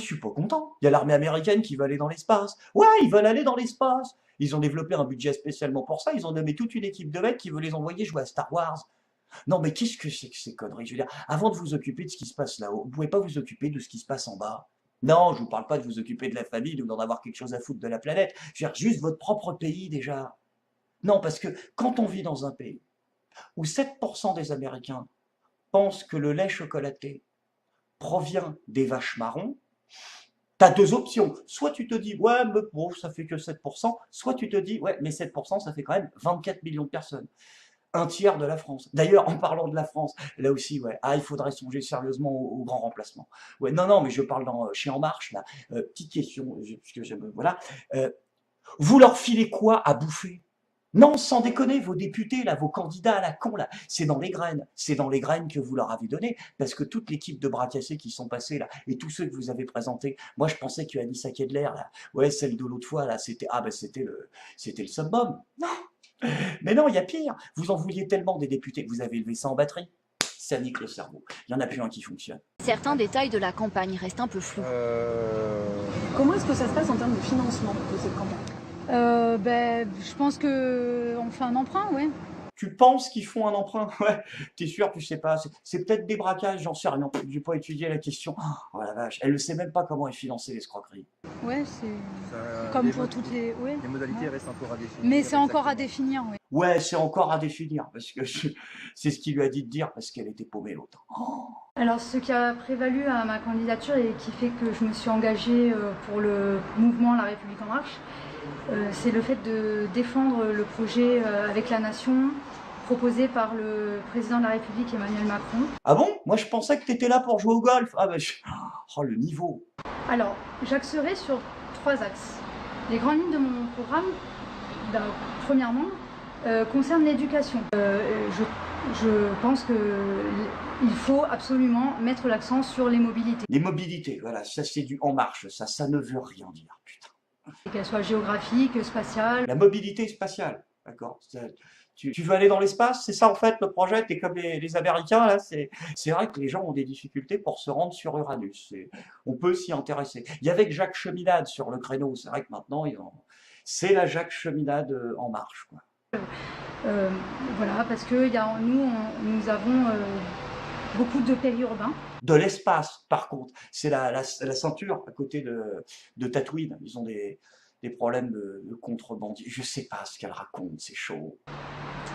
je suis pas content. Il y a l'armée américaine qui veut aller dans l'espace. Ouais, ils veulent aller dans l'espace. Ils ont développé un budget spécialement pour ça. Ils ont nommé toute une équipe de mecs qui veut les envoyer jouer à Star Wars. Non, mais qu'est-ce que c'est que ces conneries? Je veux dire, avant de vous occuper de ce qui se passe là-haut, vous pouvez pas vous occuper de ce qui se passe en bas. Non, je vous parle pas de vous occuper de la famille ou d'en avoir quelque chose à foutre de la planète. Je veux dire, juste votre propre pays déjà. Non, parce que quand on vit dans un pays où 7% des Américains pensent que le lait chocolaté provient des vaches marrons, tu as deux options. Soit tu te dis, ouais, mais bon, ça fait que 7%, soit tu te dis, ouais, mais 7%, ça fait quand même 24 millions de personnes. Un tiers de la France. D'ailleurs, en parlant de la France, là aussi, ouais, il faudrait songer sérieusement au grand remplacement. Ouais, non, non, mais je parle chez En Marche, là. Petite question, puisque j'aime, voilà. Euh, Vous leur filez quoi à bouffer? Non, sans déconner, vos députés, là, vos candidats à la con, là, c'est dans les graines. C'est dans les graines que vous leur avez donné, parce que toute l'équipe de bras cassés qui sont passés, là, et tous ceux que vous avez présentés, moi, je pensais que Anissa Kedler, là, ouais, celle de l'autre fois, là, c'était le summum. Non, mais non, il y a pire. Vous en vouliez tellement des députés, vous avez levé ça en batterie. Ça nique le cerveau. Il n'y en a plus un qui fonctionne. Certains détails de la campagne restent un peu flous. Comment est-ce que ça se passe en termes de financement de cette campagne? Je pense qu'on fait un emprunt, ouais. Tu penses qu'ils font un emprunt? Ouais, t'es sûr que je sais pas. C'est peut-être des braquages, j'en sais rien. J'ai pas étudié la question. Oh la vache, elle ne sait même pas comment est financée l'escroquerie. Ouais, c'est comme pour toutes les... Ouais, Les modalités ouais. restent encore à définir. Mais c'est encore à Exactement. définir, ouais. Ouais, c'est encore à définir, parce que c'est ce qu'il lui a dit de dire, parce qu'elle était paumée l'autre. Oh. Alors, ce qui a prévalu à ma candidature et qui fait que je me suis engagée pour le mouvement La République En Marche, c'est le fait de défendre le projet avec la nation proposé par le président de la République Emmanuel Macron. Ah bon? Moi je pensais que t'étais là pour jouer au golf. Ah bah oh le niveau. Alors, j'axerai sur 3 axes. Les grandes lignes de mon programme, premièrement, concernent l'éducation. Je pense qu'il faut absolument mettre l'accent sur les mobilités. Les mobilités, voilà, ça c'est du En Marche, ça ne veut rien dire, putain. Qu'elles soient géographiques, spatiales. La mobilité spatiale, d'accord. Tu veux aller dans l'espace, c'est ça en fait le projet, t'es comme les Américains là, c'est vrai que les gens ont des difficultés pour se rendre sur Uranus, on peut s'y intéresser. Il y avait que Jacques Cheminade sur le créneau, c'est vrai que maintenant c'est la Jacques Cheminade En Marche, quoi. Voilà, parce que nous avons beaucoup de périurbains. De l'espace, par contre, c'est la ceinture à côté de Tatooine, ils ont des problèmes de contrebande. Je sais pas ce qu'elle raconte, c'est chaud.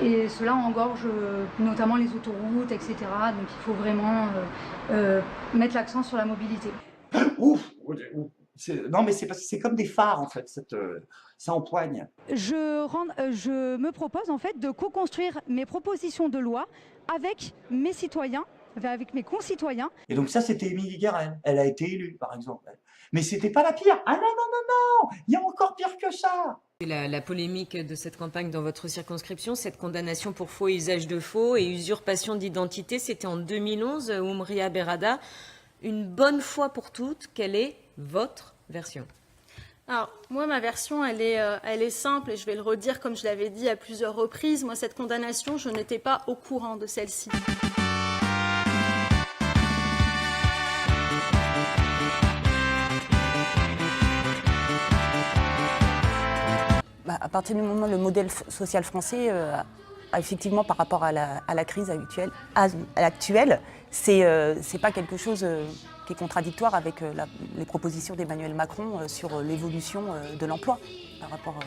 Et cela engorge notamment les autoroutes, etc. Donc il faut vraiment mettre l'accent sur la mobilité. Ouf, non mais c'est comme des phares en fait, ça empoigne. Je me propose en fait de co-construire mes propositions de loi avec mes citoyens, avec mes concitoyens. Et donc ça, c'était Émilie Guérin. Elle a été élue, par exemple. Mais c'était pas la pire. Ah non, non, non, non, il y a encore pire que ça. La polémique de cette campagne dans votre circonscription, cette condamnation pour faux et usage de faux et usurpation d'identité, c'était en 2011, Oumria Berrada. Une bonne fois pour toutes, quelle est votre version? Alors, moi, ma version, elle est simple et je vais le redire comme je l'avais dit à plusieurs reprises. Moi, cette condamnation, je n'étais pas au courant de celle-ci. À partir du moment où le modèle social français a effectivement par rapport à la crise actuelle, c'est pas quelque chose qui est contradictoire avec les propositions d'Emmanuel Macron sur l'évolution de l'emploi par rapport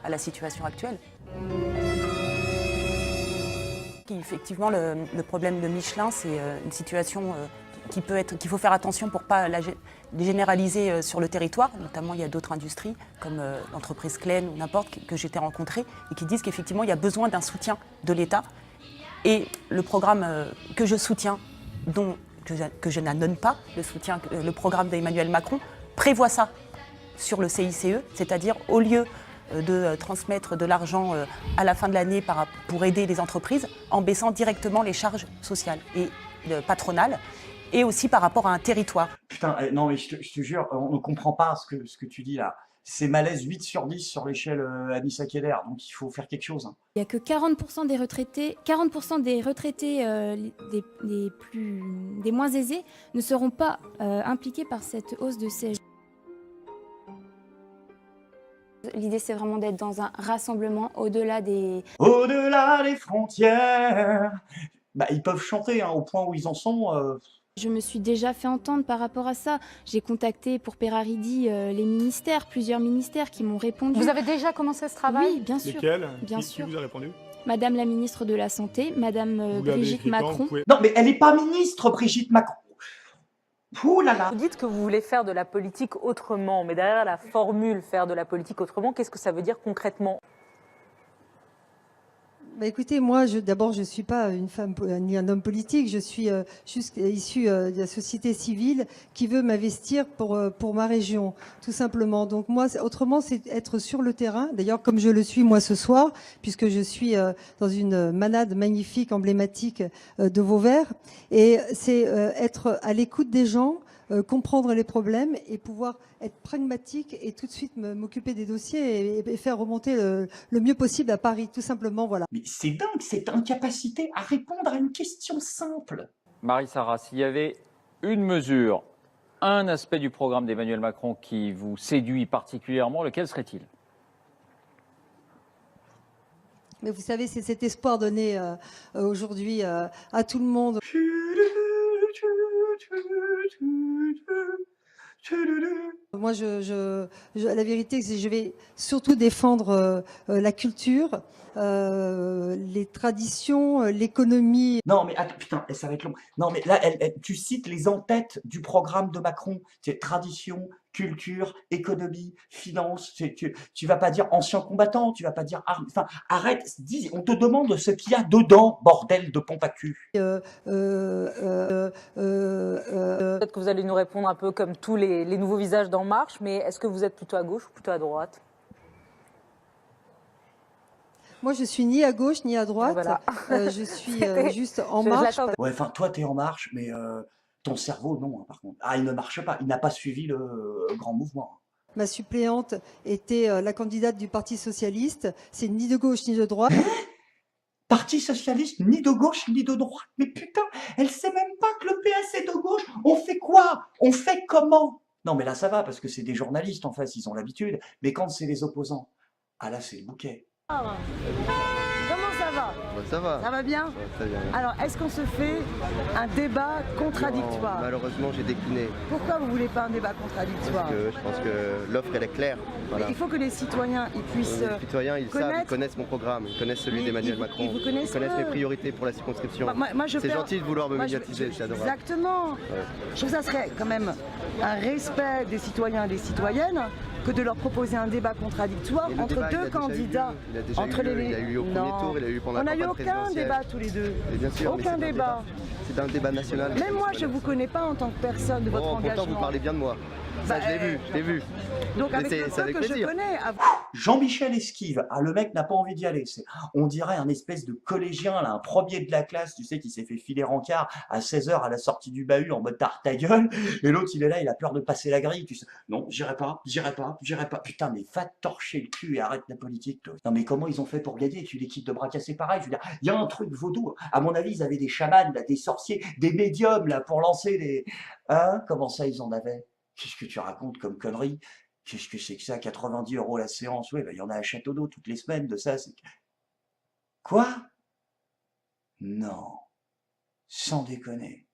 à la situation actuelle. Effectivement, le problème de Michelin, c'est une situation qu'il faut faire attention pour ne pas la généraliser sur le territoire. Notamment, il y a d'autres industries, comme l'entreprise Klein ou n'importe, que j'ai rencontrées, et qui disent qu'effectivement, il y a besoin d'un soutien de l'État. Et le programme que je soutiens, que je n'adonne pas, le programme d'Emmanuel Macron, prévoit ça sur le CICE, c'est-à-dire au lieu de transmettre de l'argent à la fin de l'année pour aider les entreprises, en baissant directement les charges sociales et patronales, et aussi par rapport à un territoire. Putain, non mais je te jure, on ne comprend pas ce que tu dis là. c'est malaise 8 sur 10 sur l'échelle Anissa Keller, donc il faut faire quelque chose. Hein. Il n'y a que 40% des retraités, des moins aisés ne seront pas impliqués par cette hausse de CSG. L'idée, c'est vraiment d'être dans un rassemblement au-delà des frontières. Bah, ils peuvent chanter hein, au point où ils en sont. Je me suis déjà fait entendre par rapport à ça. J'ai contacté pour Peraridi les ministères, plusieurs ministères qui m'ont répondu. Vous avez déjà commencé ce travail? Oui, bien sûr. Lesquels? Bien Qui sûr. vous a répondu? Madame la ministre de la Santé, Madame Vous l'avez Brigitte écrit quand? Macron. Vous pouvez- Non, mais elle n'est pas ministre, Brigitte Macron. Ouh là là. Vous dites que vous voulez faire de la politique autrement, mais derrière la formule faire de la politique autrement, qu'est-ce que ça veut dire concrètement? Bah écoutez, moi, d'abord, je suis pas une femme ni un homme politique. Je suis juste issue de la société civile qui veut m'investir pour ma région, tout simplement. Donc moi, autrement, c'est être sur le terrain. D'ailleurs, comme je le suis moi ce soir, puisque je suis dans une manade magnifique, emblématique de Vauvert, et c'est être à l'écoute des gens. Comprendre les problèmes et pouvoir être pragmatique et tout de suite m'occuper des dossiers et faire remonter le mieux possible à Paris, tout simplement, voilà. Mais c'est dingue, cette incapacité à répondre à une question simple. Marie-Sara, s'il y avait une mesure, un aspect du programme d'Emmanuel Macron qui vous séduit particulièrement, lequel serait-il? Mais vous savez, c'est cet espoir donné aujourd'hui à tout le monde. Moi, la vérité, c'est que je vais surtout défendre la culture, les traditions, l'économie. Non, mais attends, putain, ça va être long. Non, mais là, tu cites les en-têtes du programme de Macron. C'est tradition, culture, économie, finance. Tu vas pas dire ancien combattant, tu vas pas dire armes. Enfin, arrête, on te demande ce qu'il y a dedans, bordel de pompe à cul. Peut-être que vous allez nous répondre un peu comme tous les nouveaux visages d'En Marche, mais est-ce que vous êtes plutôt à gauche ou plutôt à droite? Moi, je suis ni à gauche ni à droite. Voilà. Je suis juste en marche. Ouais, enfin, toi, t'es en marche, mais ton cerveau, non, hein, par contre. Ah, il ne marche pas. Il n'a pas suivi le grand mouvement. Ma suppléante était la candidate du Parti socialiste. C'est ni de gauche ni de droite. Parti socialiste, ni de gauche, ni de droite. Mais putain, elle sait même pas que le PS est de gauche. On fait quoi? On fait comment? Non, mais là, ça va, parce que c'est des journalistes, en face, ils ont l'habitude. Mais quand c'est les opposants, ah là, c'est le bouquet. Comment ça va? Ça va. Ça va bien? Ça va très bien. Alors, est-ce qu'on se fait un débat contradictoire? Non, malheureusement, j'ai décliné. Pourquoi vous voulez pas un débat contradictoire? Parce que je pense que l'offre, elle est claire. Voilà. Mais il faut que les citoyens ils puissent Les citoyens, ils savent, ils connaissent mon programme, ils connaissent celui d'Emmanuel Macron. Ils vous connaissent, mes priorités pour la circonscription. C'est gentil de vouloir me médiatiser, c'est adorable. Exactement. Ouais. Je trouve que ça serait quand même un respect des citoyens et des citoyennes que de leur proposer un débat contradictoire entre deux candidats. Il a eu lieu au premier tour, il a eu lieu pendant la campagne présidentielle. On n'a eu aucun débat tous les deux. Et bien sûr, aucun débat. C'est un débat national. Même moi, je ne vous connais pas en tant que personne de votre engagement. Pourtant, vous parlez bien de moi. Ça, je l'ai vu. Donc, avec le peu que je connais... Jean-Michel esquive. Ah, le mec n'a pas envie d'y aller. On dirait un espèce de collégien, là, un premier de la classe, tu sais, qui s'est fait filer rencard à 16h à la sortie du bahut en mode tarte ta gueule. Et l'autre, il est là, il a peur de passer la grille. Tu sais, non, j'irai pas. Putain, mais va te torcher le cul et arrête la politique, toi. Non, mais comment ils ont fait pour gagner? Tu l'équipe de bras cassés pareil. Je veux dire, il y a un truc vaudou. À mon avis, ils avaient des chamans, là, des sorciers, des médiums, là, pour lancer des... Hein? Comment ça, ils en avaient? Qu'est-ce que tu racontes comme connerie? Qu'est-ce que c'est que ça? 90 € la séance? Oui, bah, il y en a à Château d'Eau toutes les semaines de ça. Quoi? Non. Sans déconner.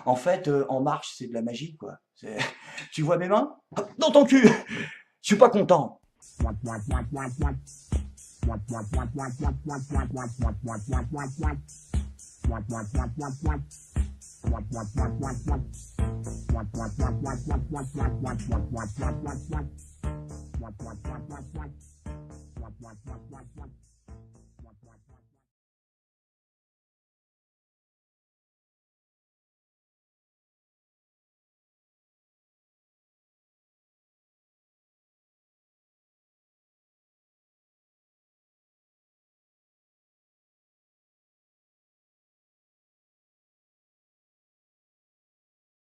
En fait, En Marche, c'est de la magie, quoi. Tu vois mes mains? Dans ton cul! Je suis pas content.